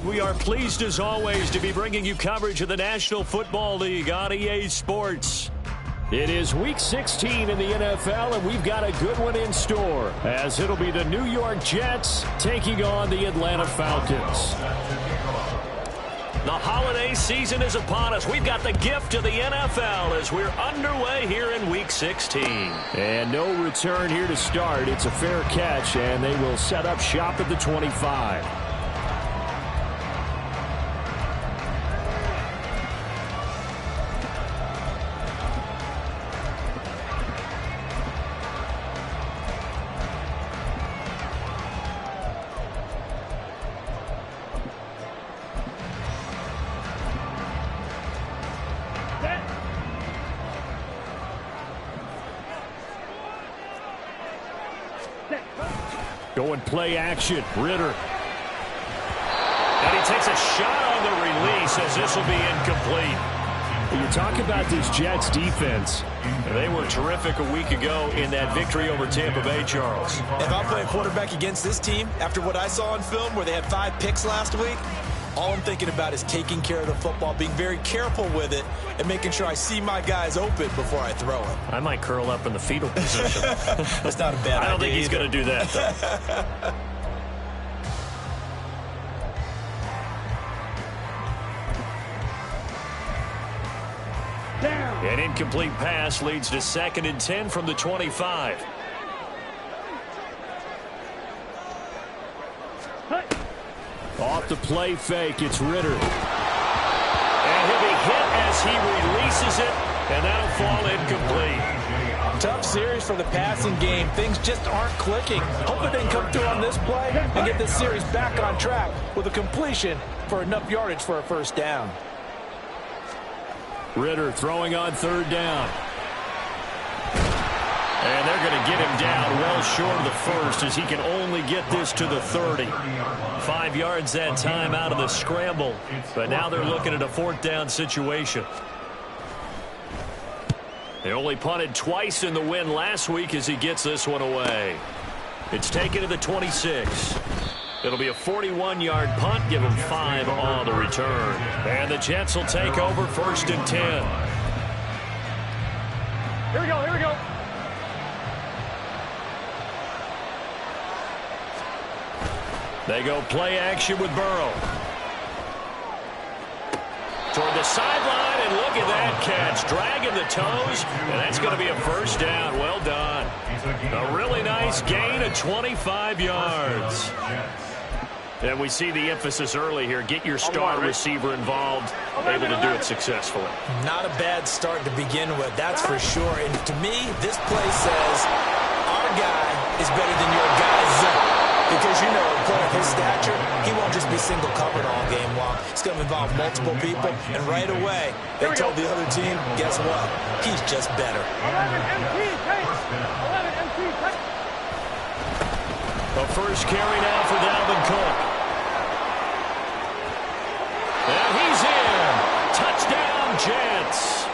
We are pleased as always to be bringing you coverage of the National Football League on EA Sports. It is Week 16 in the NFL, and we've got a good one in store, as it'll be the New York Jets taking on the Atlanta Falcons. The holiday season is upon us. We've got the gift of the NFL as we're underway here in Week 16. And no return here to start. It's a fair catch, and they will set up shop at the 25. Going play action, Ritter. And he takes a shot on the release as this will be incomplete. You talk about this Jets defense. They were terrific a week ago in that victory over Tampa Bay, Charles. If I'm playing quarterback against this team, after what I saw on film where they had 5 picks last week, all I'm thinking about is taking care of the football, being very careful with it, and making sure I see my guys open before I throw it. I might curl up in the fetal position. That's not a bad idea. I don't think he's going to do that, though. An incomplete pass leads to 2nd and 10 from the 25. Off the play fake, it's Ritter. And he'll be hit as he releases it, and that'll fall incomplete. Tough series for the passing game. Things just aren't clicking. Hopefully they can come through on this play and get this series back on track with a completion for enough yardage for a first down. Ritter throwing on 3rd down. And they're going to get him down well short of the first as he can only get this to the 30. 5 yards that time out of the scramble. But now they're looking at a 4th down situation. They only punted twice in the win last week as he gets this one away. It's taken to the 26. It'll be a 41-yard punt. Give him 5 on the return. And the Jets will take over 1st and 10. Here we go, here we go. They go play action with Burrow. Toward the sideline, and look at that catch. Dragging the toes, and that's going to be a first down. Well done. A really nice gain of 25 yards. And we see the emphasis early here. Get your star receiver involved, able to do it successfully. Not a bad start to begin with, that's for sure. And to me, this play says our guy is better than your guy's. Because, you know, a player of his stature, he won't just be single covered all game long. It's going to involve multiple people. And right away, they told the other team, guess what? He's just better. 11 MT, take. 11 MT, take. A first carry now for Dalvin Cook. And he's in. Touchdown, Jets.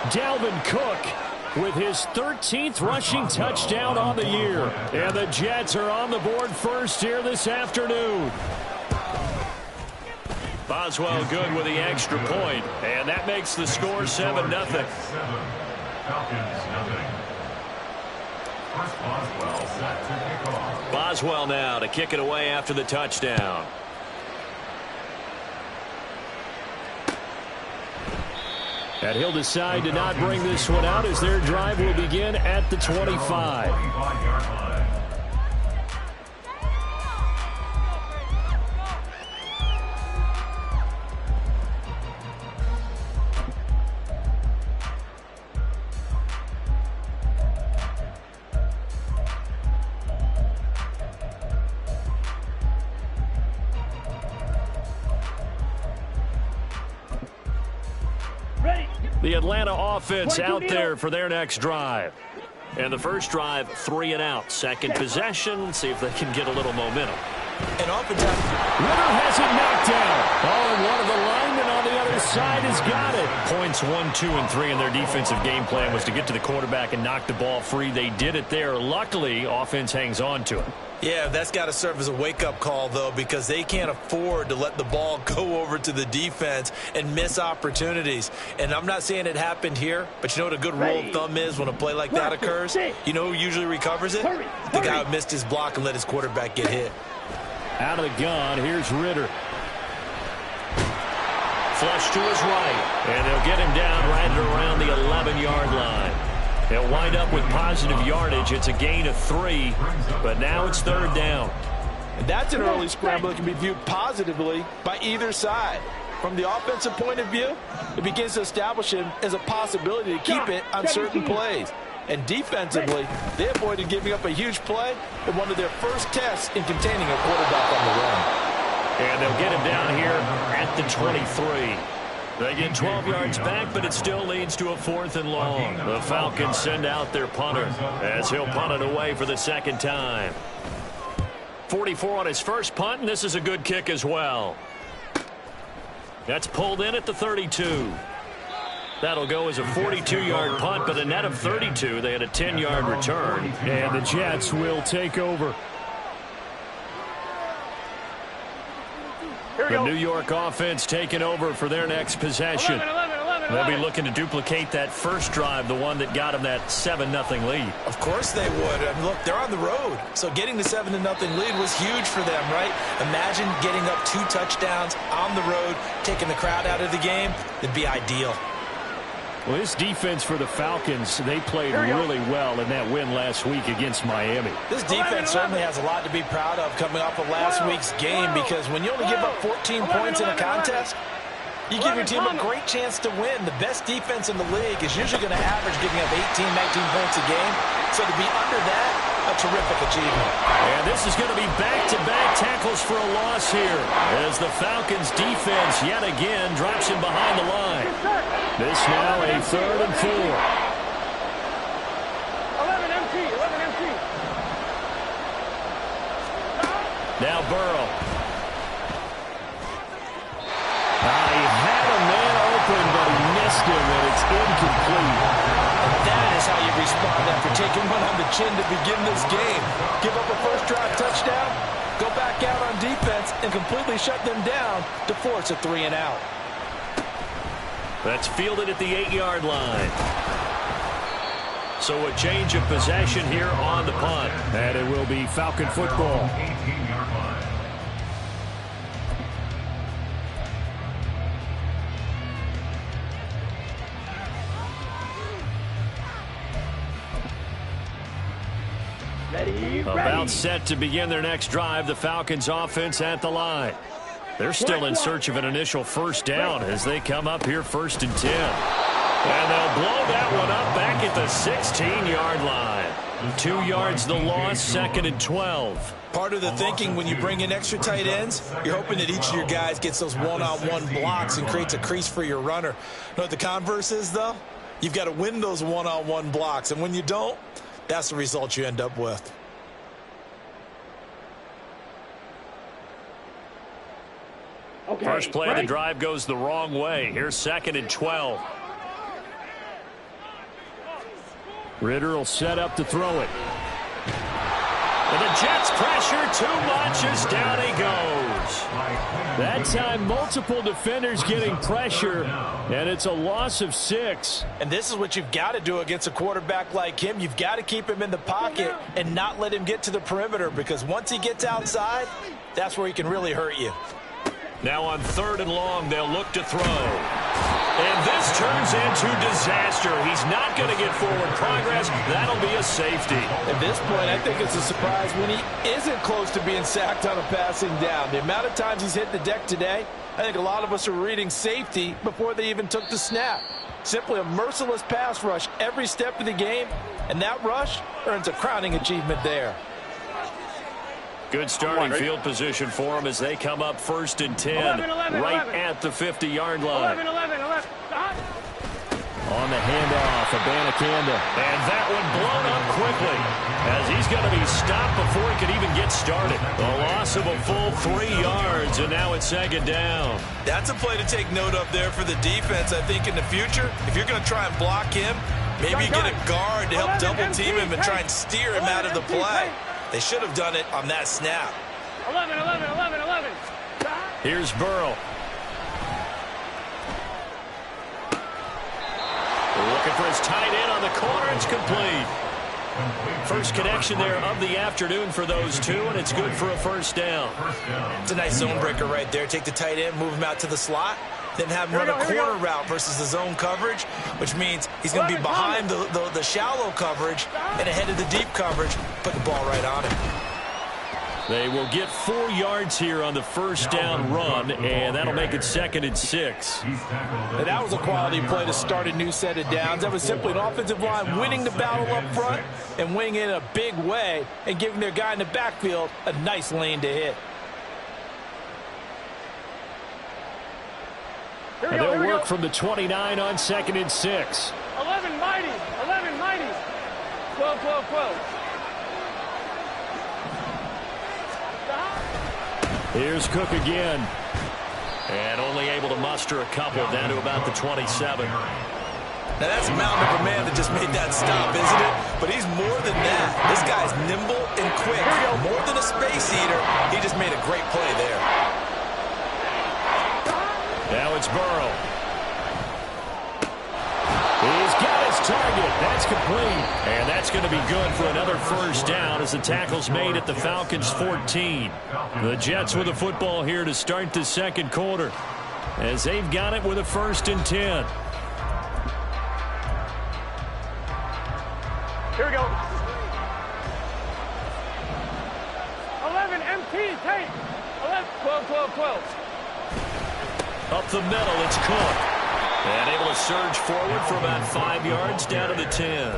Dalvin Cook with his 13th rushing touchdown on the year. And the Jets are on the board first here this afternoon. Boswell good with the extra point, and that makes the score 7-0. Boswell now to kick it away after the touchdown. And he'll decide to not bring this one out as their drive will begin at the 25. The Atlanta offense out there for their next drive. And the first drive, 3 and out. Second possession, see if they can get a little momentum. And oftentimes, Ritter has it knocked down. Oh, and one of the linemen on the other side has got it. Points 1, 2, and 3 in their defensive game plan was to get to the quarterback and knock the ball free. They did it there. Luckily, offense hangs on to it. Yeah, that's got to serve as a wake-up call, though, because they can't afford to let the ball go over to the defense and miss opportunities. And I'm not saying it happened here, but you know what a good rule of thumb is when a play like that occurs? You know who usually recovers it? The guy who missed his block and let his quarterback get hit. Out of the gun, here's Ritter. Flush to his right, and they'll get him down right at around the 11-yard line. They'll wind up with positive yardage. It's a gain of 3, but now it's 3rd down. And that's an early scramble that can be viewed positively by either side. From the offensive point of view, it begins to establish him as a possibility to keep it on certain plays. And defensively, they avoided giving up a huge play in one of their first tests in containing a quarterback on the run. And they'll get him down here at the 23. They get 12 yards back, but it still leads to a 4th and long. The Falcons send out their punter as he'll punt it away for the 2nd time. 44 on his first punt, and this is a good kick as well. That's pulled in at the 32. That'll go as a 42-yard punt, but a net of 32. They had a 10-yard return, and the Jets will take over. The New York offense taking over for their next possession. 11. They'll be looking to duplicate that first drive, the one that got them that 7-0 lead. Of course they would. I mean, look, they're on the road. So getting the 7-0 lead was huge for them, right? Imagine getting up 2 touchdowns on the road, taking the crowd out of the game. It'd be ideal. Well, this defense for the Falcons, they played really well in that win last week against Miami. This defense certainly has a lot to be proud of coming off of last week's game, because when you only give up 14 points in a contest, you give your team a great chance to win. The best defense in the league is usually going to average giving up 18, 19 points a game. So to be under that, a terrific achievement. And this is going to be back-to-back tackles for a loss here as the Falcons defense yet again drops him behind the line. This now a 3rd and 4. 11 empty. Now Burrow. He had a man open, but he missed him, and it's incomplete. And that is how you respond after taking one on the chin to begin this game. Give up a first-drive touchdown, go back out on defense, and completely shut them down to force a 3-and-out. That's fielded at the 8-yard line. So a change of possession here on the punt. And it will be Falcon football. About set to begin their next drive, the Falcons offense at the line. They're still in search of an initial first down as they come up here 1st and 10. And they'll blow that one up back at the 16-yard line. 2 yards the loss, 2nd and 12. Part of the thinking when you bring in extra tight ends, you're hoping that each of your guys gets those one-on-one blocks and creates a crease for your runner. You know what the converse is, though? You've got to win those one-on-one blocks, and when you don't, that's the result you end up with. First play of the drive goes the wrong way. Here's 2nd and 12. Ritter will set up to throw it. And the Jets pressure too much as down he goes. That time, multiple defenders getting pressure, and it's a loss of 6. And this is what you've got to do against a quarterback like him. You've got to keep him in the pocket and not let him get to the perimeter, because once he gets outside, that's where he can really hurt you. Now on 3rd and long, they'll look to throw. And this turns into disaster. He's not going to get forward progress. That'll be a safety. At this point, I think it's a surprise when he isn't close to being sacked on a passing down. The amount of times he's hit the deck today, I think a lot of us are reading safety before they even took the snap. Simply a merciless pass rush every step of the game, and that rush earns a crowning achievement there. Good starting field position for them as they come up 1st and 10, right at the 50-yard line. 11. On the handoff, Abanikanda. And that one blown up quickly as he's going to be stopped before he could even get get started. A loss of a full 3 yards, and now it's second down. That's a play to take note of there for the defense. I think in the future, if you're going to try and block him, maybe you get a guard to help double team him and try and steer him out of the play. They should have done it on that snap. 11. Here's Burrow. Looking for his tight end on the corner. It's complete. First connection there of the afternoon for those two, and it's good for a first down. It's a nice zone breaker right there. Take the tight end, move him out to the slot, then have him run a corner route versus the zone coverage, which means he's going to be behind the shallow coverage and ahead of the deep coverage. Put the ball right on him. They will get 4 yards here on the first down run, and that'll make it 2nd and 6. And that was a quality play to start a new set of downs. That was simply an offensive line winning the battle up front and winning it in a big way and giving their guy in the backfield a nice lane to hit. And they'll work from the 29 on 2nd and 6. 11 mighty. 12. Here's Cook again. And only able to muster a couple down to about the 27. Now that's a mountain of a man that just made that stop, isn't it? But he's more than that. This guy's nimble and quick. More than a space eater. He just made a great play there. Now it's Burrow. He's got his target. That's complete. And that's going to be good for another first down as the tackle's made at the Falcons' 14. The Jets with the football here to start the second quarter as they've got it with a 1st and 10. Here we go. 11 MT, take. 12. Up the middle, it's Cook. And able to surge forward for about 5 yards down to the 10.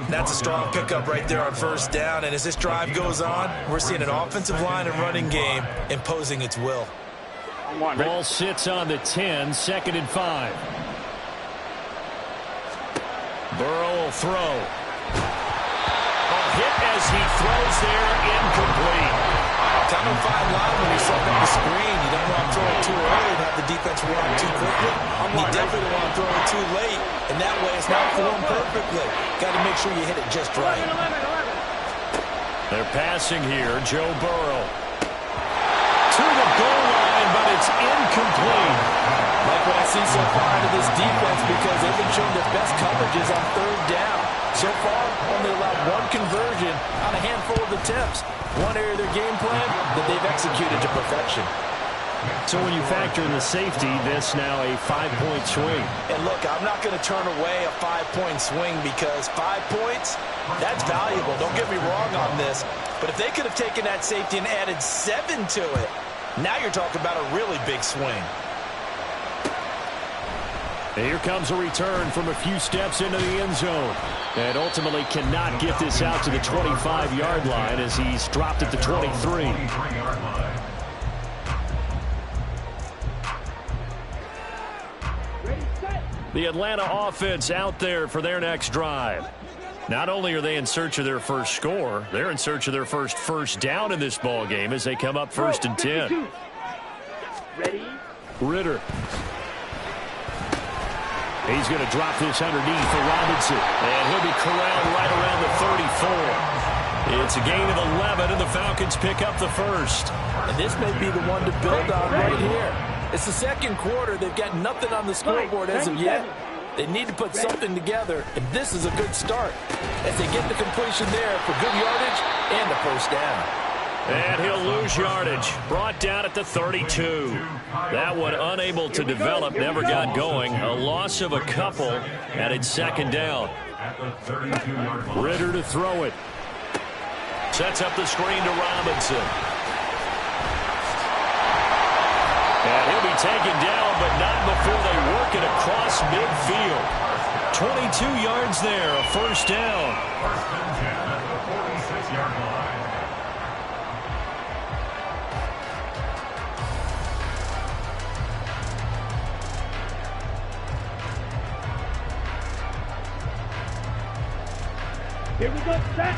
That's a strong pickup right there on first down. And as this drive goes on, we're seeing an offensive line and running game imposing its will. Ball sits on the 10, 2nd and 5. Burrow will throw. A hit as he throws there, incomplete. Kind of a fine line when you're setting up the screen. You don't want to throw it too early and have the defense run too quickly. You definitely don't want to throw it too late, and that way it's not formed perfectly. Got to make sure you hit it just right. 11. They're passing here. Joe Burrow. To the goal line, but it's incomplete. Like what I see so far out of this defense, because they've been showing their best coverages on 3rd down. So far, only allowed 1 conversion on a handful of attempts. One area of their game plan that they've executed to perfection. So when you factor in the safety, this now a 5-point swing. And look, I'm not going to turn away a 5-point swing because 5 points, that's valuable. Don't get me wrong on this. But if they could have taken that safety and added 7 to it, now you're talking about a really big swing. And here comes a return from a few steps into the end zone. And ultimately cannot get this out to the 25-yard line as he's dropped at the 23. The Atlanta offense out there for their next drive. Not only are they in search of their first score, they're in search of their first down in this ball game as they come up 1st and 10. Ready? Ritter. He's going to drop this underneath for Robinson. And he'll be corralled right around the 34. It's a gain of 11, and the Falcons pick up the first. And this may be the one to build on right here. It's the second quarter. They've got nothing on the scoreboard as of yet. They need to put something together, and this is a good start as they get the completion there for good yardage and a first down. And he'll lose yardage. Brought down at the 32. That one unable to develop, never got going. A loss of a couple, and it's 2nd down. Ritter to throw it. Sets up the screen to Robinson. And he'll be taken down, but not before they work it across midfield. 22 yards there, a first down. Here we go, set.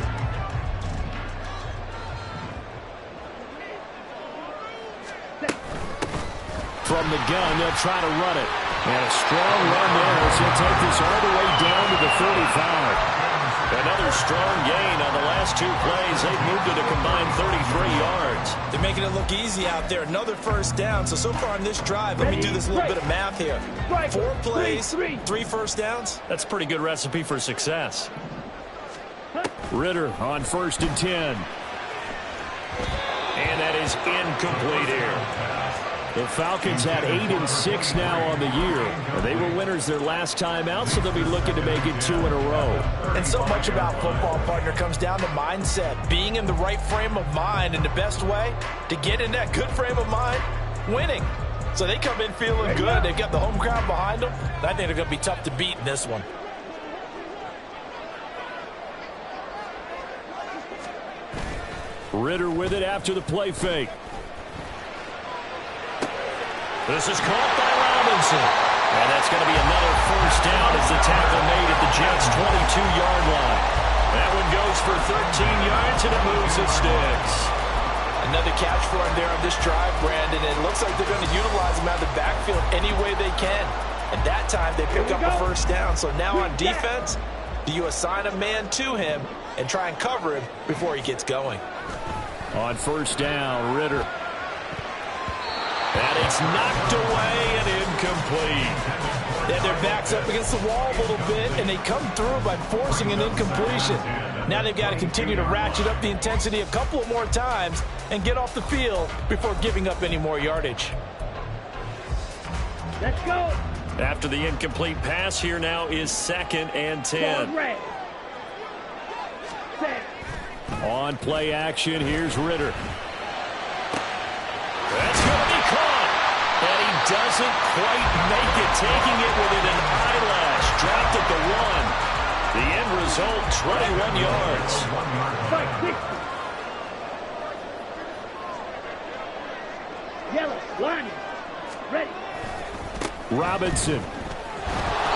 From the gun, they'll try to run it. And a strong run there as he'll take this all the way down to the 45. Another strong gain on the last two plays. They've moved it a combined 33 yards. They're making it look easy out there. Another first down. So far on this drive, let me do this little bit of math here. 4 plays, 3 first downs. That's a pretty good recipe for success. Ritter on 1st and 10. And that is incomplete here. The Falcons had 8-6 now on the year. They were winners their last time out, so they'll be looking to make it 2 in a row. And so much about football, partner, comes down to mindset. Being in the right frame of mind, and the best way to get in that good frame of mind, winning. So they come in feeling good. They've got the home crowd behind them. I think they're going to be tough to beat in this one. Ritter with it after the play fake. This is caught by Robinson. And that's going to be another first down as the tackle made at the Jets' 22-yard line. That one goes for 13 yards, and it moves the sticks. Another catch for him there on this drive, Brandon. It looks like they're going to utilize him out of the backfield any way they can. And that time they pick up a first down. So now on defense, do you assign a man to him and try and cover him before he gets going? On 1st down, Ritter. And it's knocked away and incomplete. Yeah, their back's up against the wall a little bit, and they come through by forcing an incompletion. Now they've got to continue to ratchet up the intensity a couple of more times and get off the field before giving up any more yardage. Let's go. After the incomplete pass, here now is 2nd and 10. On play action, here's Ritter. That's going to be caught. And he doesn't quite make it, taking it within an eyelash. Dropped at the 1. The end result, 21 yards. 60. Yellow, lining, ready. Robinson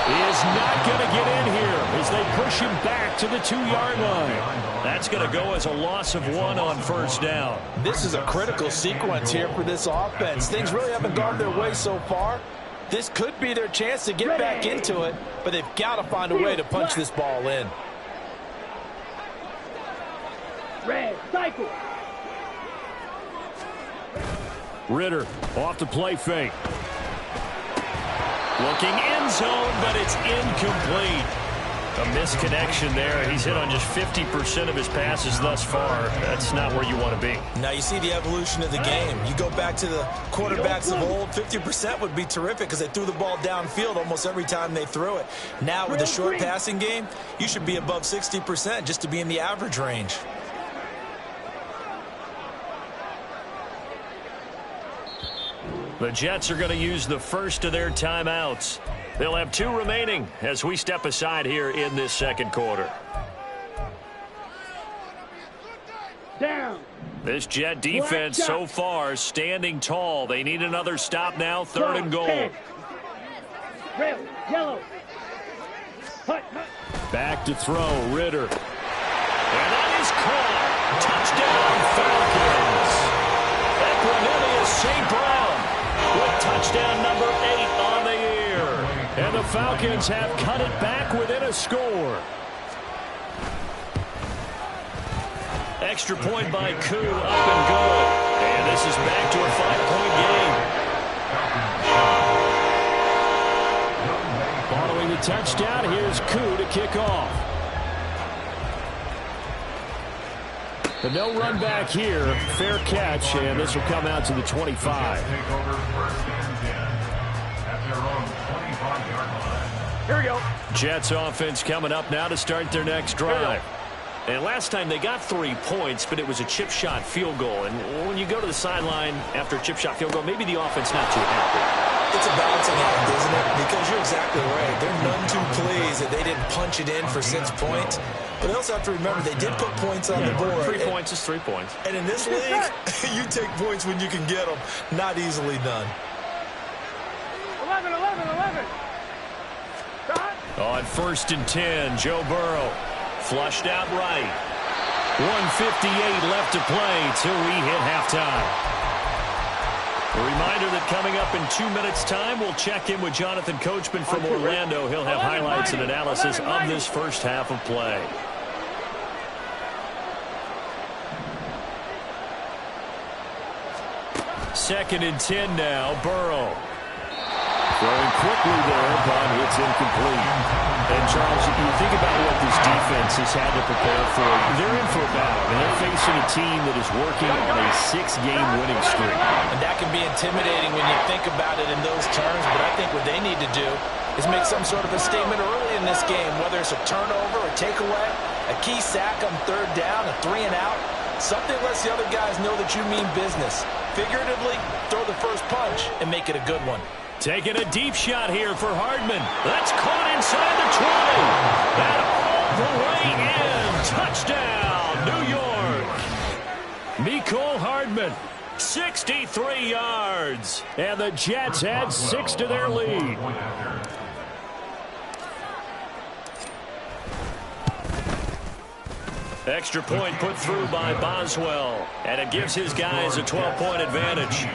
is not going to get in here as they push him back to the 2-yard line. That's going to go as a loss of 1 on 1st down. This is a critical sequence here for this offense. Things really haven't gone their way so far. This could be their chance to get back into it, but they've got to find a way to punch this ball in. Red, cycle. Ritter off the play fake. Looking end zone, but it's incomplete. A misconnection there. He's hit on just 50% of his passes thus far. That's not where you want to be. Now you see the evolution of the game. You go back to the quarterbacks of old, 50% would be terrific because they threw the ball downfield almost every time they threw it. Now with the short passing game, you should be above 60% just to be in the average range. The Jets are going to use the first of their timeouts. They'll have 2 remaining as we step aside here in this 2nd quarter. Down. This Jet defense so far standing tall. They need another stop now, 3rd and goal. Red, yellow. Back to throw, Ritter. And that is caught. Touchdown, Falcons. Equinemius St. Brown with touchdown number 8 on the year. And the Falcons have cut it back within a score. Extra point by Koo, up and good. And this is back to a 5-point game. Following the touchdown, here's Koo to kick off. The no run back here, fair catch, and this will come out to the 25. Here we go. Jets offense coming up now to start their next drive. And last time they got 3 points, but it was a chip shot field goal. And when you go to the sideline after a chip shot field goal, maybe the offense not too happy. It's a balancing act, isn't it? Because you're exactly right. They're none too pleased that they didn't punch it in for 6 points. But they also have to remember they did put points on the board. 3 points is 3 points. And in this league, you take points when you can get them. Not easily done. 11. On 1st and 10, Joe Burrow flushed out right. 1:58 left to play till we hit halftime. A reminder that coming up in 2 minutes' time, we'll check in with Jonathan Coachman from Orlando. He'll have highlights and analysis of this first half of play. Second and 10 now, Burrow. Throwing quickly there, but it's incomplete. And, Charles, you think about what this defense has had to prepare for. They're in for a battle, and they're facing a team that is working on a 6-game winning streak. And that can be intimidating when you think about it in those terms, but I think what they need to do is make some sort of a statement early in this game, whether it's a turnover, a takeaway, a key sack on third down, a 3-and-out. Something lets the other guys know that you mean business. Figuratively, throw the first punch and make it a good one. Taking a deep shot here for Hardman. That's caught inside the 20. And all the way in. Touchdown, New York. Mecole Hardman, 63 yards. And the Jets add 6 to their lead. Extra point put through by Boswell. And it gives his guys a 12-point advantage.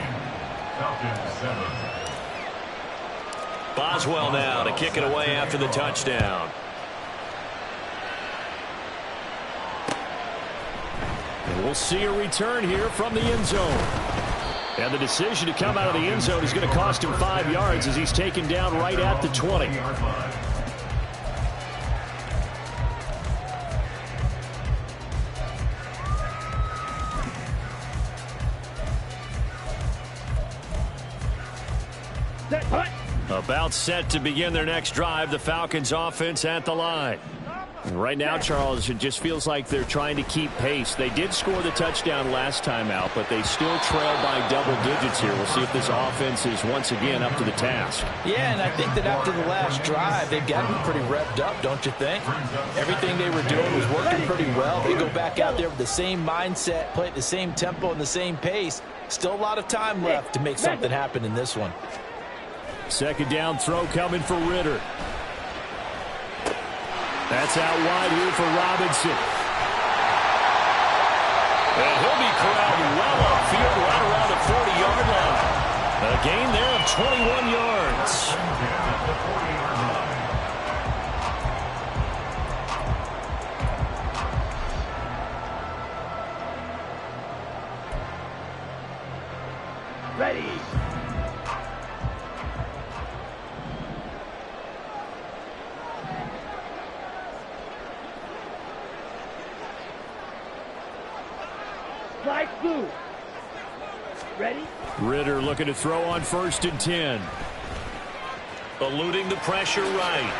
Boswell now to kick it away after the touchdown. And we'll see a return here from the end zone. And the decision to come out of the end zone is going to cost him 5 yards as he's taken down right at the 20. About set to begin their next drive, the Falcons offense at the line. Right now, Charles, it just feels like they're trying to keep pace. They did score the touchdown last time out, but they still trail by double digits here. We'll see if this offense is once again up to the task. Yeah, and I think that after the last drive, they've gotten pretty revved up, don't you think? Everything they were doing was working pretty well. They go back out there with the same mindset, play at the same tempo and the same pace. Still a lot of time left to make something happen in this one. Second down throw coming for Ritter. That's out wide here for Robinson. And he'll be corralled well upfield right around the 40-yard line. A gain there of 21 yards. Ready. Flag blue. Ready? Ritter looking to throw on 1st and 10. Eluding the pressure right.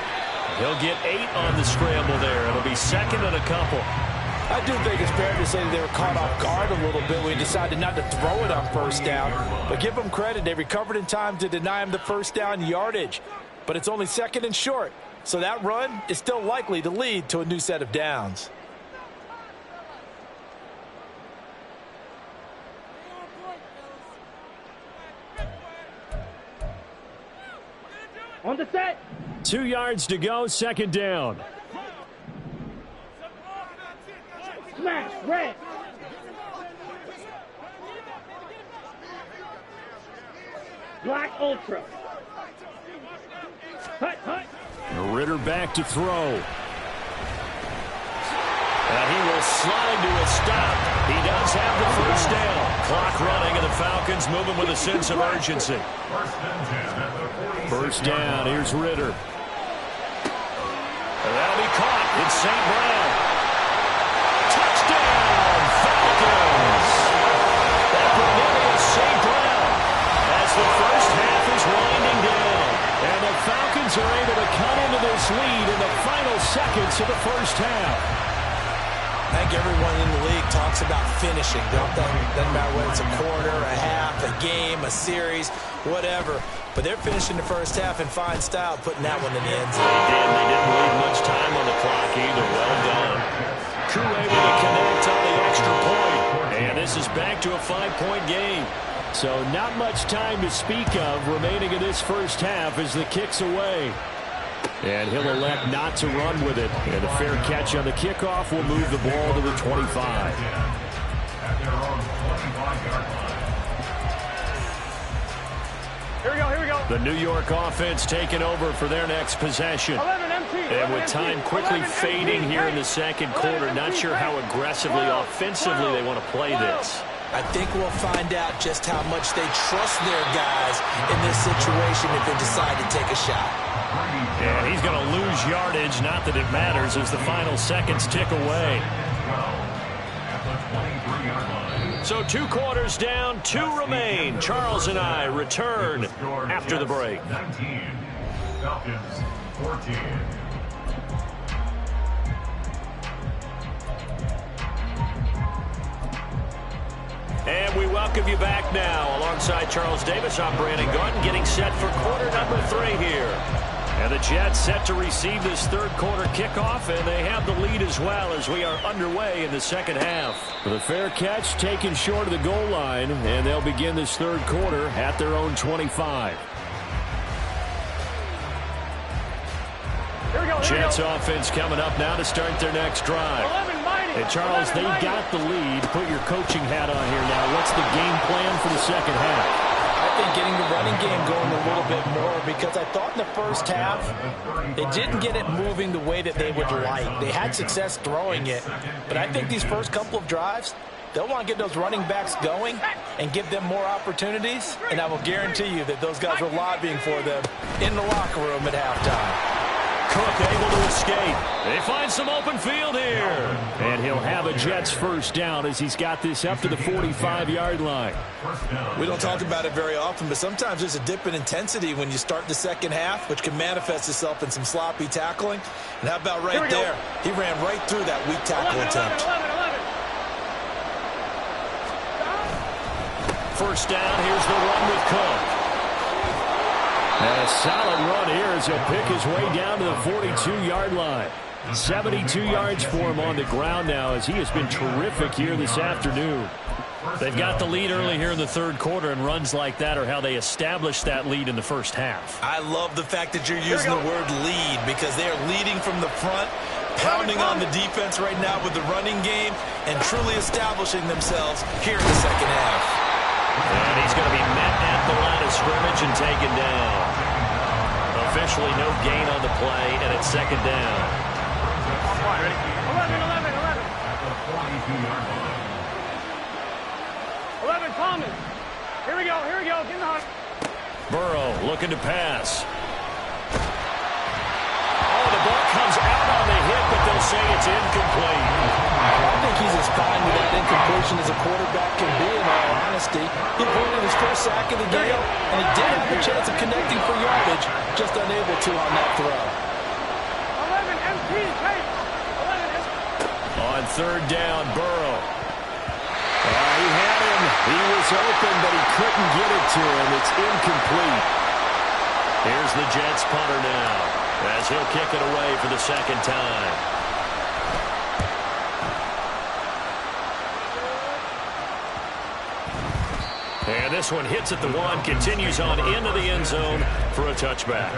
He'll get 8 on the scramble there. It'll be second and a couple. I do think it's fair to say that they were caught off guard a little bit when he decided not to throw it on first down. But give them credit. They recovered in time to deny him the first down yardage. But it's only second and short. So that run is still likely to lead to a new set of downs. On the set. 2 yards to go, second down. Smash, red. Black Ultra. Hut, hut. Ritter back to throw. And he will slide to a stop. He does have the first down. Clock running, and the Falcons moving with a sense of urgency. First down, here's Ritter. And that'll be caught. It's St. Brown. Touchdown, Falcons! That Cornelius St. Brown as the first half is winding down. And the Falcons are able to cut into this lead in the final seconds of the first half. I think everyone in the league talks about finishing, don't they? Doesn't matter whether it's a quarter, a half, a game, a series, whatever. But they're finishing the first half in fine style, putting that one in the end zone. They didn't leave much time on the clock either. Well done. Crew able to connect on the extra point. And this is back to a 5-point game. So not much time to speak of remaining in this first half as the kick's away. And he'll elect not to run with it. And a fair catch on the kickoff will move the ball to the 25. The New York offense taking over for their next possession. And with time quickly fading here in the second quarter, not sure how aggressively, offensively they want to play this. I think we'll find out just how much they trust their guys in this situation if they decide to take a shot. And he's going to lose yardage, not that it matters, as the final seconds tick away. So 2 quarters down, 2 remain. Charles and I return after the break. 19, Falcons 14. And we welcome you back now. Alongside Charles Davis, I'm Brandon Gordon, getting set for quarter number 3 here. And the Jets set to receive this third quarter kickoff, and they have the lead as well as we are underway in the second half. The fair catch taken short of the goal line, and they'll begin this third quarter at their own 25. Jets offense coming up now to start their next drive. And Charles, they got the lead. Put your coaching hat on here now. What's the game plan for the second half? I think getting the running game going a little bit more, because I thought in the first half they didn't get it moving the way that they would like. They had success throwing it, but I think these first couple of drives, they'll want to get those running backs going and give them more opportunities, and I will guarantee you that those guys were lobbying for them in the locker room at halftime. Cook able to escape. They find some open field here. And he'll have a Jets first down as he's got this up to the 45-yard line. We don't talk about it very often, but sometimes there's a dip in intensity when you start the second half, which can manifest itself in some sloppy tackling. And how about right there? He ran right through that weak tackle attempt. First down, here's the run with Cook. And a solid run here as he'll pick his way down to the 42-yard line. 72 yards for him on the ground now as he has been terrific here this afternoon. They've got the lead early here in the third quarter, and runs like that are how they established that lead in the first half. I love the fact that you're using the word lead, because they are leading from the front, pounding on the defense right now with the running game, and truly establishing themselves here in the second half. And he's going to be met at the line of scrimmage and taken down. Officially no gain on the play, and it's second down. 11, Common. Here we go, get in the hunt. Burrow looking to pass. Oh, the ball comes out on the hit, but they'll say it's incomplete. I think he's as fine with that incompletion as a quarterback can be, in all honesty. He avoided his first sack of the game, and he did have a chance of connecting for yardage, just unable to on that throw. 11, MT, hey. 11, MT. On third down, Burrow. He had him. He was open, but he couldn't get it to him. It's incomplete. Here's the Jets punter now, as he'll kick it away for the second time. And this one hits at the 1, continues on into the end zone for a touchback.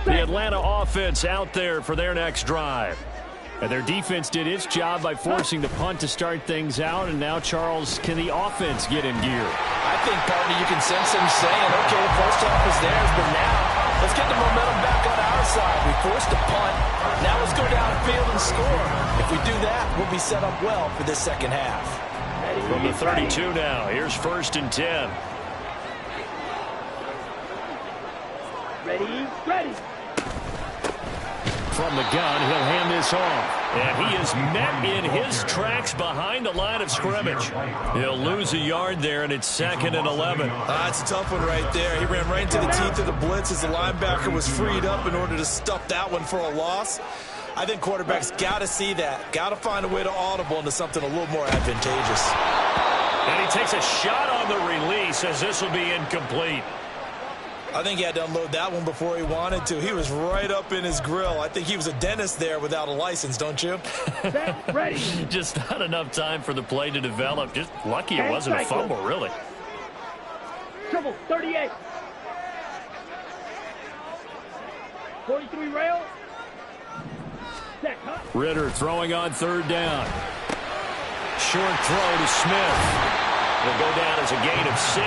The Atlanta offense out there for their next drive. And their defense did its job by forcing the punt to start things out. And now, Charles, can the offense get in gear? I think, partner, you can sense him saying, okay, the first half is theirs, but now let's get the momentum back on our side. We forced a punt. Now let's go downfield and score. If we do that, we'll be set up well for this second half. From the 32 now, here's 1st and 10. Ready. From the gun, he'll hand this off. And he is met in his tracks behind the line of scrimmage. He'll lose a yard there, and it's 2nd and 11. That's a tough one right there. He ran right into the teeth of the blitz as the linebacker was freed up in order to stuff that one for a loss. I think quarterbacks got to see that. Got to find a way to audible into something a little more advantageous. And he takes a shot on the release as this will be incomplete. I think he had to unload that one before he wanted to. He was right up in his grill. I think he was a dentist there without a license, don't you? Ready. Just not enough time for the play to develop. Just lucky it wasn't a fumble, really. Triple 38. 43 rail. Set, huh? Ritter throwing on third down. Short throw to Smith. Will go down as a gain of 6,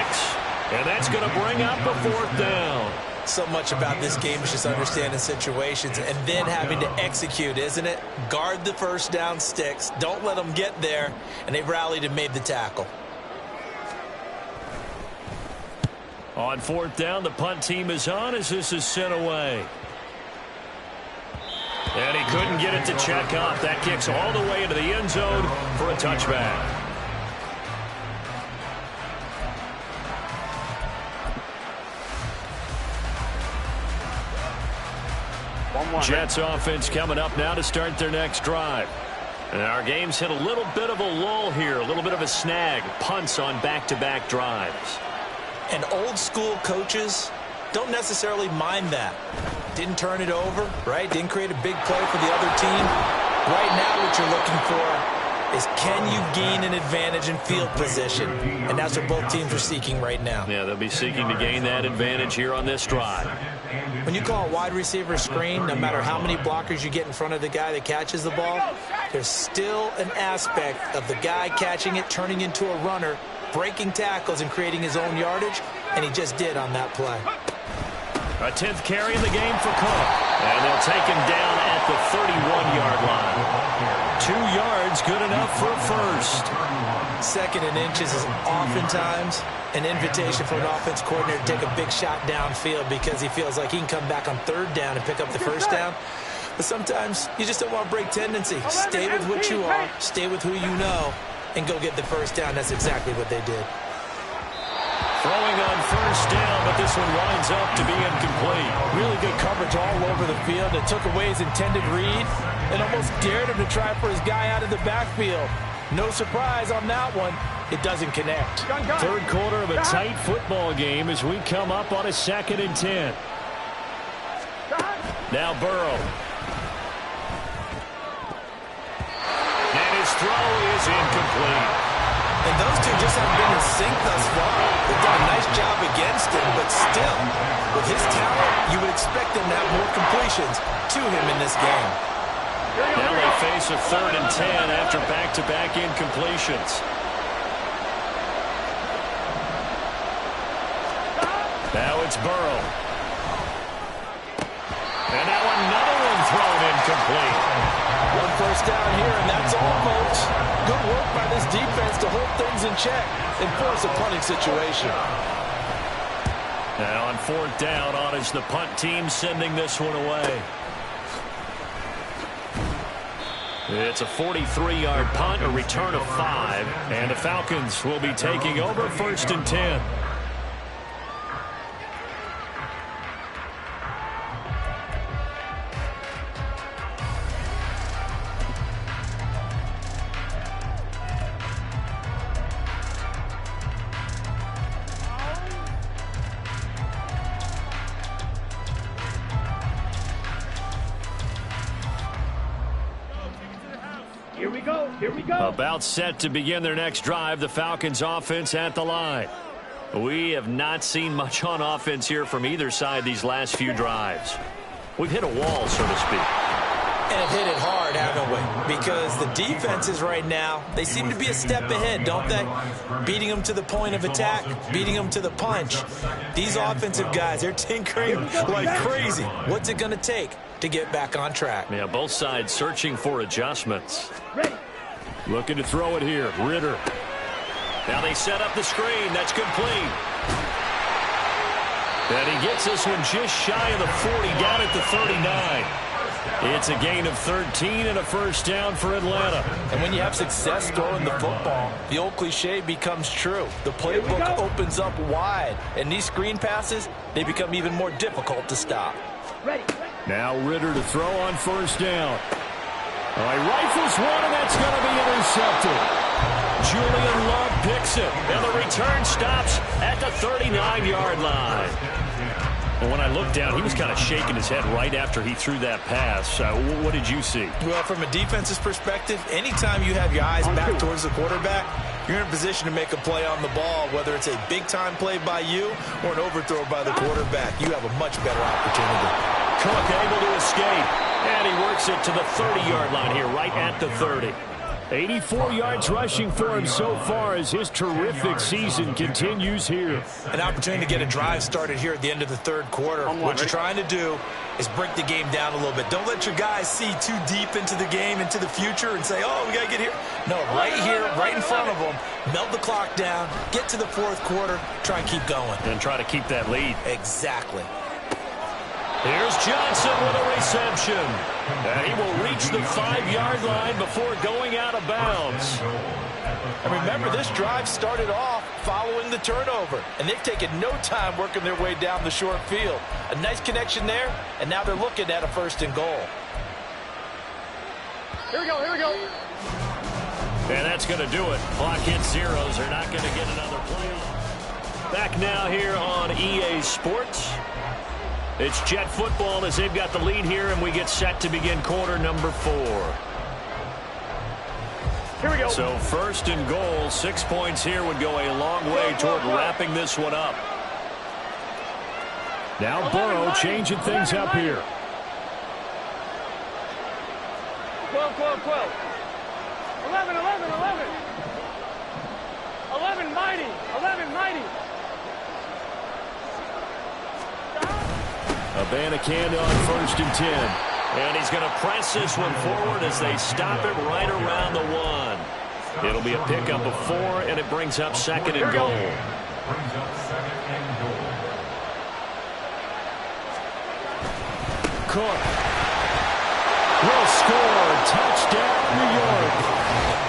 and that's going to bring up the 4th down. So much about this game is just understanding situations and then having to execute, isn't it? Guard the first down sticks. Don't let them get there, and they've rallied and made the tackle. On 4th down, the punt team is on as this is sent away. And he couldn't get it to check up. That kicks all the way into the end zone for a touchback. Jets offense coming up now to start their next drive. And our game's hit a little bit of a lull here, a little bit of a snag. Punts on back-to-back drives. And old school coaches don't necessarily mind that. Didn't turn it over, right? Didn't create a big play for the other team. Right now what you're looking for is can you gain an advantage in field position? And that's what both teams are seeking right now. Yeah, they'll be seeking to gain that advantage here on this drive. When you call a wide receiver screen, no matter how many blockers you get in front of the guy that catches the ball, there's still an aspect of the guy catching it, turning into a runner, breaking tackles and creating his own yardage, and he just did on that play. A 10th carry in the game for Cook. And they'll take him down at the 31-yard line. 2 yards, good enough for a first. 2nd and inches is oftentimes an invitation for an offense coordinator to take a big shot downfield because he feels like he can come back on 3rd down and pick up the first down. But sometimes you just don't want to break tendency. Stay with what you are, stay with who you know, and go get the first down. That's exactly what they did. Throwing on first down, but this one winds up to be incomplete. Really good coverage all over the field. It took away his intended read and almost dared him to try for his guy out of the backfield. No surprise on that one. It doesn't connect. Third quarter of a tight football game as we come up on a 2nd and 10. Now Burrow. And his throw is incomplete. And those two just haven't been in sync thus far. They've done a nice job against him, but still, with his talent, you would expect him to have more completions to him in this game. Now they face a 3rd and 10 after back-to-back incompletions. Now it's Burrow. And now another one thrown incomplete. 1 first down here, and that's all, folks. Good work by this defense to hold things in check and force a punting situation. Now on 4th down, on is the punt team sending this one away. It's a 43-yard punt, a return of 5, and the Falcons will be taking over 1st and 10. Here we go. About set to begin their next drive, the Falcons offense at the line. We have not seen much on offense here from either side these last few drives. We've hit a wall, so to speak. And have hit it hard, haven't we? Because the defenses right now, they seem to be a step ahead, don't they? Beating them to the point of attack, beating them to the punch. These offensive guys, they're tinkering like crazy. What's it going to take to get back on track? Yeah, both sides searching for adjustments. Looking to throw it here. Ritter. Now they set up the screen. That's complete. And he gets this one just shy of the 40, down at the 39. It's a gain of 13 and a first down for Atlanta. And when you have success throwing the football, the old cliche becomes true. The playbook opens up wide, and these screen passes, they become even more difficult to stop. Now Ritter to throw on first down. He rifles one, and that's going to be intercepted. Julian Love picks it, and the return stops at the 39-yard line. Well, when I looked down, he was kind of shaking his head right after he threw that pass. What did you see? Well, from a defense's perspective, anytime you have your eyes back towards the quarterback, you're in a position to make a play on the ball, whether it's a big-time play by you or an overthrow by the quarterback. You have a much better opportunity. Cook able to escape. And he works it to the 30-yard line here, right at the 30. 84 yards rushing for him so far as his terrific season continues here. An opportunity to get a drive started here at the end of the third quarter. What you're trying to do is break the game down a little bit. Don't let your guys see too deep into the game, into the future, and say, oh, we got to get here. No, right here, right in front of them, melt the clock down, get to the fourth quarter, try and keep going. And try to keep that lead. Exactly. Here's Johnson with a reception. And he will reach the 5-yard line before going out of bounds. And remember, this drive started off following the turnover, and they've taken no time working their way down the short field. A nice connection there, and now they're looking at a 1st and goal. Here we go, here we go. And that's going to do it. Clock hits zeros. They're not going to get another play off. Back now here on EA Sports. It's Jet football as they've got the lead here, and we get set to begin quarter number 4. Here we go. So 1st and goal, 6 points here would go a long way toward wrapping this one up. Now Burrow changing things up here. 12, 12, 12. 11, 11, 11. 11 mighty. 11 mighty. Abanikanda on 1st and 10. And he's going to press this one forward as they stop it right around the 1. It'll be a pickup of 4, and it brings up 2nd and goal. Brings up 2nd and goal. Cook will score. Touchdown, New York.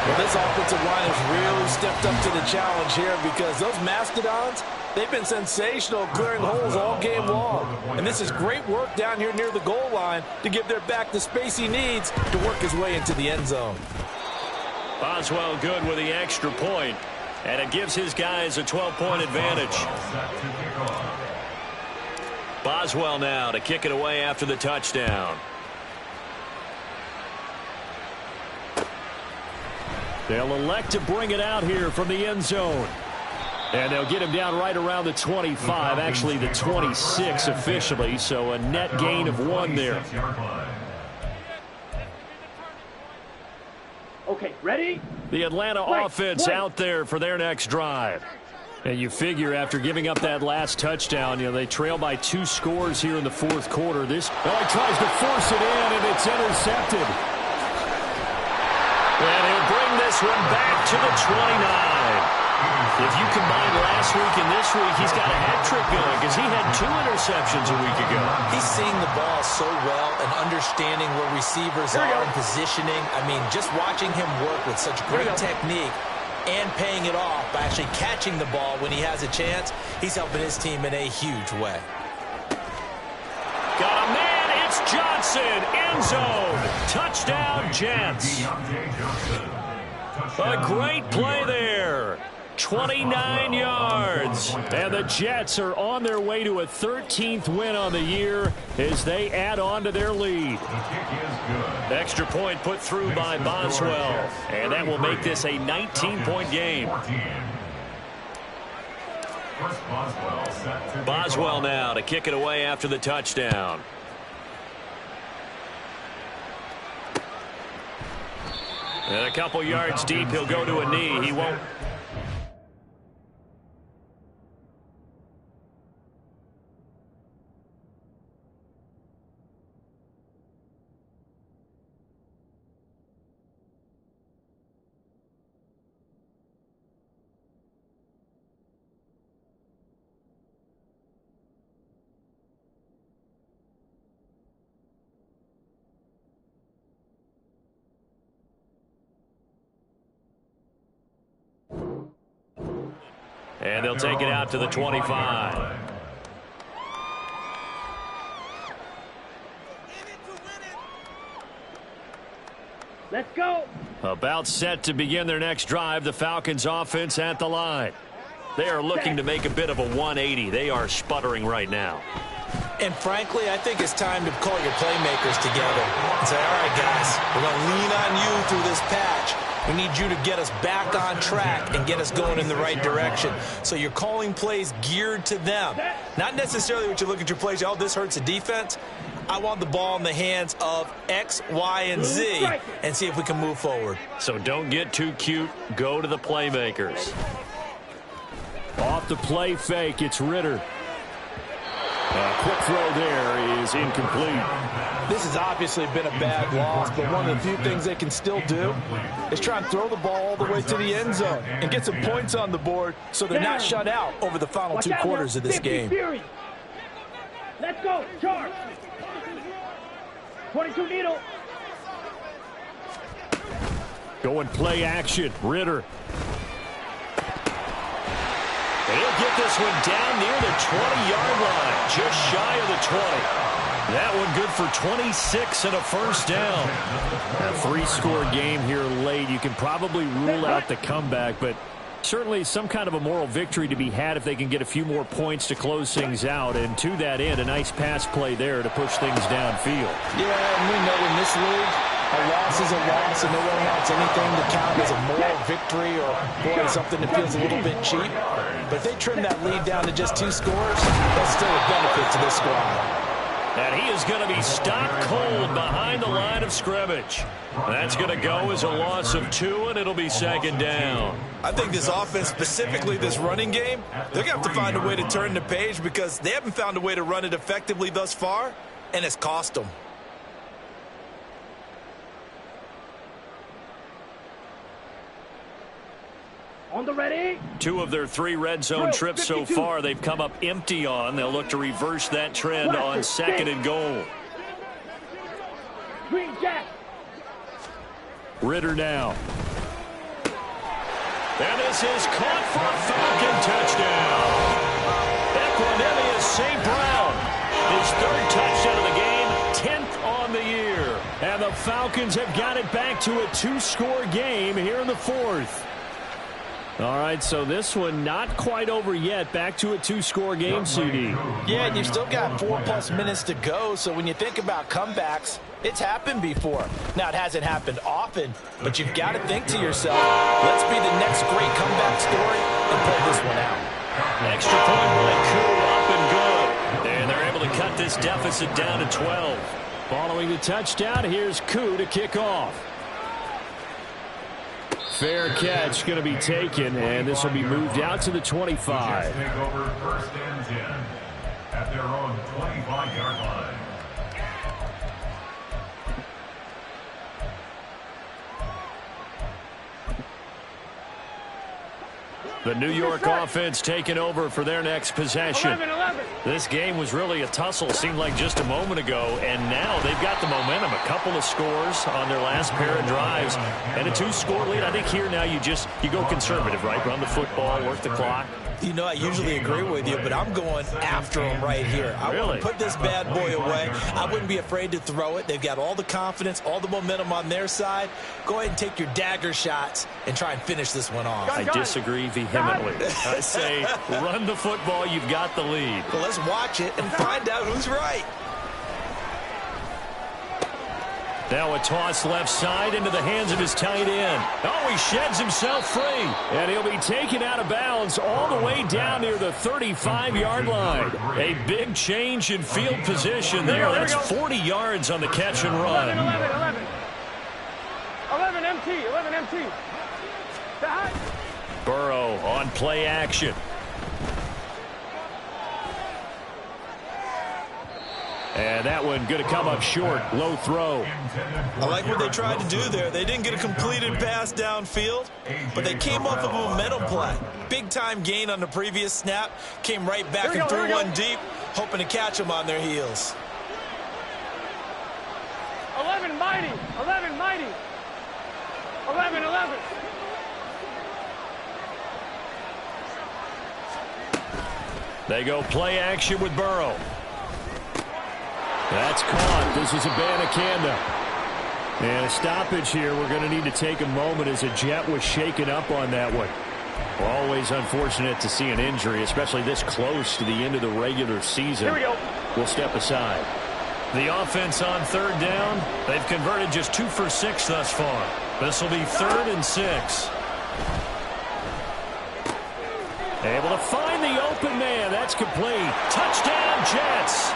Well, this offensive line has really stepped up to the challenge here because those Mastodons, they've been sensational clearing holes all game long. And this is great work down here near the goal line to give their back the space he needs to work his way into the end zone. Boswell good with the extra point, and it gives his guys a 12-point advantage. Boswell now to kick it away after the touchdown. They'll elect to bring it out here from the end zone. And they'll get him down right around the 25, actually the 26 officially, so a net gain of 1 there. Okay, ready? The Atlanta offense out there for their next drive. And you figure after giving up that last touchdown, they trail by 2 scores here in the fourth quarter. He tries to force it in, and it's intercepted. And he'll bring this one back to the 29. If you combine last week and this week, he's got a hat trick going because he had 2 interceptions a week ago. He's seeing the ball so well and understanding where receivers are and positioning. I mean, just watching him work with such great technique and paying it off by actually catching the ball when he has a chance, he's helping his team in a huge way. Got a man, it's Johnson, end zone, touchdown Jets. A great play there. 29 yards. And the Jets are on their way to a 13th win on the year as they add on to their lead. Extra point put through by Boswell. And that will make this a 19-point game. Boswell now to kick it away after the touchdown. And a couple yards deep, he'll go to a knee. He won't. And they'll take it out to the 25. Let's go. About set to begin their next drive, the Falcons offense at the line. They are looking to make a bit of a 180. They are sputtering right now. And frankly, I think it's time to call your playmakers together and say, all right, guys, we're going to lean on you through this patch. We need you to get us back on track and get us going in the right direction. So you're calling plays geared to them. Not necessarily what you look at your plays, oh, this hurts the defense. I want the ball in the hands of X, Y, and Z and see if we can move forward. So don't get too cute. Go to the playmakers. Off the play fake, it's Ritter. Quick throw there is incomplete. This has obviously been a bad loss, but one of the few things they can still do is try and throw the ball all the way to the end zone and get some points on the board so they're not shut out over the final 2 quarters of this game. Let's go, charge. 22 needle. Going play action, Ritter. He'll get this one down near the 20-yard line, just shy of the 20. That one good for 26 and a first down. A 3-score game here late. You can probably rule out the comeback, but certainly some kind of a moral victory to be had if they can get a few more points to close things out. And to that end, a nice pass play there to push things downfield. Yeah, and we know in this league, a loss is a loss, and no one wants anything to count as a moral victory or boy, something that feels a little bit cheap. But if they trim that lead down to just 2 scores, that's still a benefit to this squad. And he is going to be stopped cold behind the line of scrimmage. That's going to go as a loss of 2, and it'll be second down. I think this offense, specifically this running game, they're going to have to find a way to turn the page because they haven't found a way to run it effectively thus far, and it's cost them. On the ready. 2 of their 3 red zone trips so far they've come up empty on. They'll look to reverse that trend on 2nd and goal. Green jack. Ritter now. And this is caught for a Falcon touchdown. Equinemius St. Brown. His 3rd touchdown of the game, 10th on the year. And the Falcons have got it back to a 2-score game here in the 4th. All right, so this one not quite over yet. Back to a 2-score game, CD. Yeah, and you've still got 4+ minutes to go, so when you think about comebacks, it's happened before. Now, it hasn't happened often, but you've got to think to yourself, let's be the next great comeback story and pull this one out. Extra point by Koo, up and good. And they're able to cut this deficit down to 12. Following the touchdown, here's Koo to kick off. Fair catch going to be taken, and this will be moved out to the 25. Take over 1st and 10 at their own 25-yard line. The New York offense taking over for their next possession. 11. This game was really a tussle, seemed like just a moment ago, and now they've got the momentum. A couple of scores on their last pair of drives, and a 2-score lead. I think here now you go conservative, right? Run the football, work the clock. You know, I usually agree with you, but I'm going after them right here. I want to put this bad boy away. I wouldn't be afraid to throw it. They've got all the confidence, all the momentum on their side. Go ahead and take your dagger shots and try and finish this one off. I disagree vehemently. I say run the football. You've got the lead. Well, let's watch it and find out who's right. Now a toss left side into the hands of his tight end. Oh, he sheds himself free. And he'll be taken out of bounds all the way down near the 35-yard line. A big change in field position there. That's 40 yards on the catch and run. 11 MT. Burrow on play action. And that one going to come up short. Low throw. I like what they tried to do there. They didn't get a completed pass downfield, but they came off of a momentum play. Big-time gain on the previous snap. Came right back and threw one deep, hoping to catch them on their heels. 11 mighty. 11. They go play action with Burrow. That's caught. This is Abanikanda. And a stoppage here. We're going to need to take a moment as a jet was shaken up on that one. Always unfortunate to see an injury, especially this close to the end of the regular season. Here we go. We'll step aside. The offense on 3rd down. They've converted just 2 for 6 thus far. This will be 3rd and 6. Able to find the open man. That's complete. Touchdown, Jets.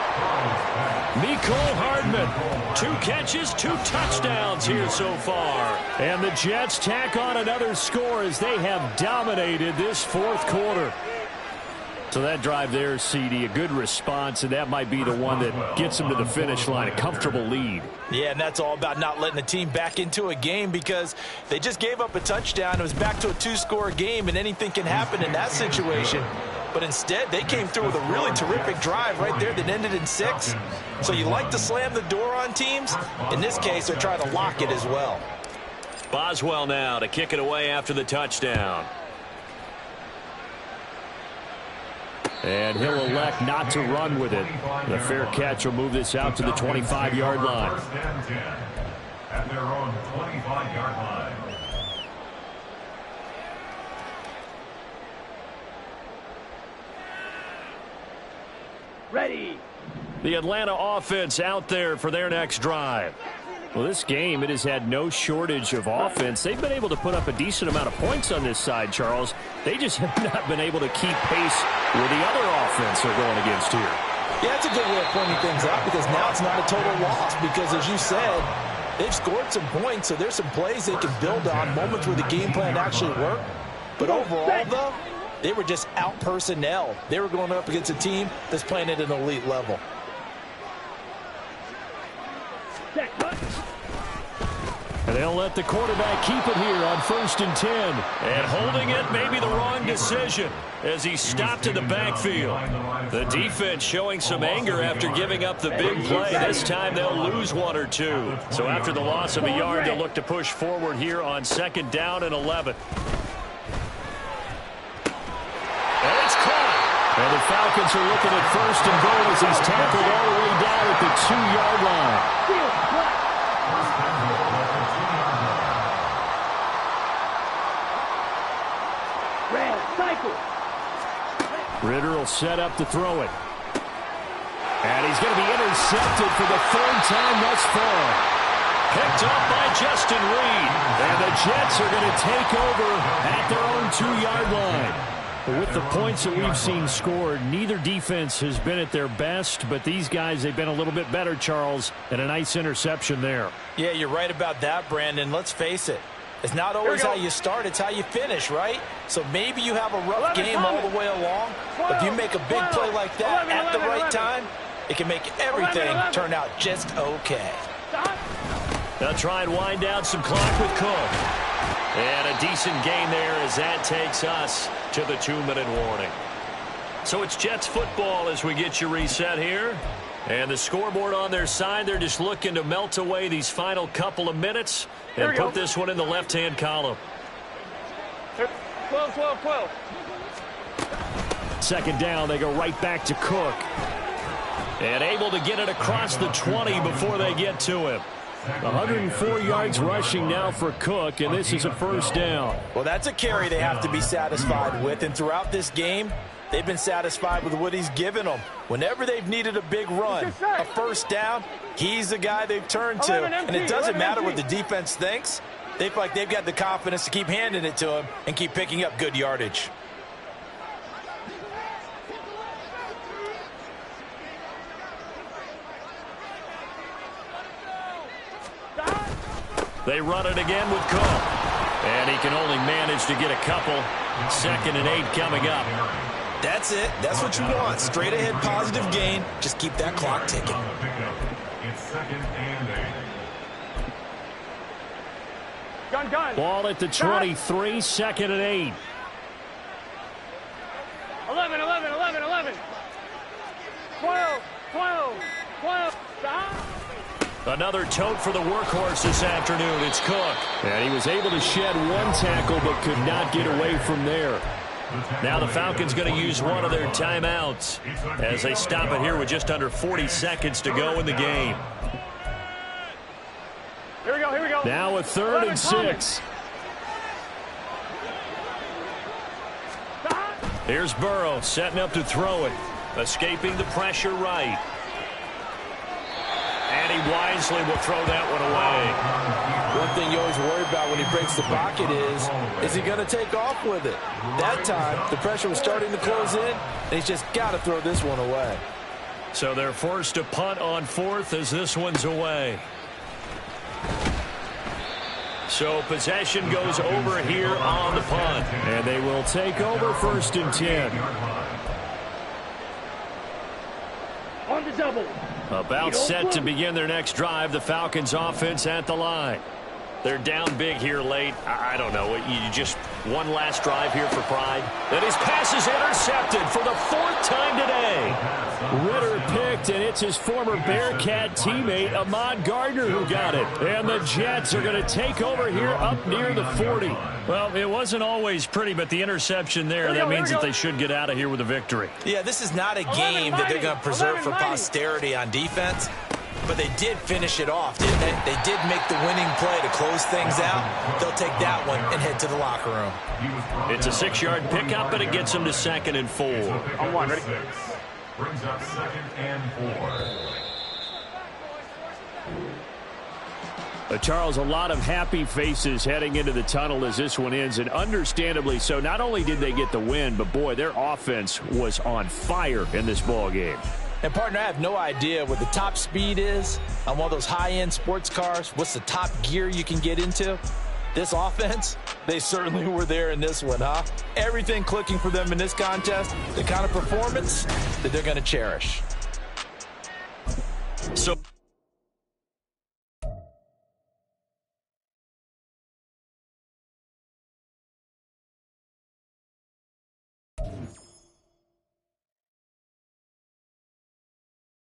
Mecole Hardman, 2 catches, 2 touchdowns here so far. And the Jets tack on another score as they have dominated this fourth quarter. So that drive there, CD, a good response, and that might be the one that gets them to the finish line, a comfortable lead. Yeah, and that's all about not letting the team back into a game because they just gave up a touchdown. It was back to a 2-score game, and anything can happen in that situation. But instead, they came through with a really terrific drive right there that ended in 6. So you like to slam the door on teams. In this case, they're trying to lock it as well. Boswell now to kick it away after the touchdown. And he'll elect not to run with it. The fair catch will move this out to the 25-yard line. First and 10 at their own 25-yard line. Ready. The Atlanta offense out there for their next drive. Well, this game, it has had no shortage of offense. They've been able to put up a decent amount of points on this side, Charles. They just have not been able to keep pace with the other offense they're going against here. Yeah, that's a good way of pointing things out because now it's not a total loss because, as you said, they've scored some points, so there's some plays they can build on, moments where the game plan actually worked. But overall, though, they were just out personnel. They were going up against a team that's playing at an elite level. And they'll let the quarterback keep it here on 1st and 10. And holding it may be the wrong decision as he stopped in the backfield. The defense showing some anger after giving up the big play. This time they'll lose 1 or 2. So after the loss of a yard, they'll look to push forward here on 2nd down and 11. And it's caught. And the Falcons are looking at 1st and goal as he's tackled all the way down at the 2-yard line. Ritter will set up to throw it. And he's going to be intercepted for the 3rd time thus far. Picked up by Justin Reed. And the Jets are going to take over at their own 2-yard line. With the points that we've seen scored, neither defense has been at their best, but these guys, they've been a little bit better, Charles, and a nice interception there. Yeah, you're right about that, Brandon. Let's face it. It's not always how you start, it's how you finish, right? So maybe you have a rough game all the way along, but if you make a big play like that at the right time, it can make everything turn out just okay. They'll try and wind down some clock with Cook. And a decent gain there as that takes us to the 2-minute warning. So it's Jets football as we get you reset here. And the scoreboard on their side, they're just looking to melt away these final couple of minutes and put this one in the left-hand column. 12, 12, 12. 2nd down, they go right back to Cook. And able to get it across the 20 before they get to him. 104 yards rushing now for Cook, and this is a 1st down. Well, that's a carry they have to be satisfied with, and throughout this game, they've been satisfied with what he's given them. Whenever they've needed a big run, a 1st down, he's the guy they've turned to. And it doesn't matter what the defense thinks. They feel like they've got the confidence to keep handing it to him and keep picking up good yardage. They run it again with Cook. And he can only manage to get a couple. 2nd and 8 coming up. That's it. That's what you want. Straight ahead positive gain. Just keep that clock ticking. It's 2nd and 8. Gun. Ball at the 23, 2nd and 8. 11. 12. Stop. Another tote for the workhorse this afternoon. It's Cook. And he was able to shed 1 tackle but could not get away from there. Now the Falcons going to use one of their timeouts as they stop it here with just under 40 seconds to go in the game. Here we go. Now a 3rd and 6. Here's Burrow setting up to throw it. Escaping the pressure right. And he wisely will throw that one away. One thing you always worry about when he breaks the pocket is he going to take off with it? That time, the pressure was starting to close in, and he's just got to throw this one away. So they're forced to punt on 4th as this one's away. So possession goes over here on the punt. And they will take over 1st and 10. On the double. About set to begin their next drive. The Falcons offense at the line. They're down big here late. I don't know. You just one last drive here for pride. And his pass is intercepted for the 4th time today. Ritter picked, and it's his former Bearcat teammate, Ahmad Gardner, who got it. And the Jets are going to take over here up near the 40. Well, it wasn't always pretty, but the interception there, that means that they should get out of here with a victory. Yeah, this is not a game that they're going to preserve for posterity on defense. But they did finish it off, didn't they? They did make the winning play to close things out. They'll take that one and head to the locker room. It's a 6-yard pickup, and it gets them to 2nd and 4. On 1, ready? Brings up 2nd and 4. Charles, a lot of happy faces heading into the tunnel as this one ends, and understandably so. Not only did they get the win, but, boy, their offense was on fire in this ball game. And, partner, I have no idea what the top speed is on one of those high-end sports cars. What's the top gear you can get into? This offense, they certainly were there in this one, huh? Everything clicking for them in this contest, the kind of performance that they're going to cherish. So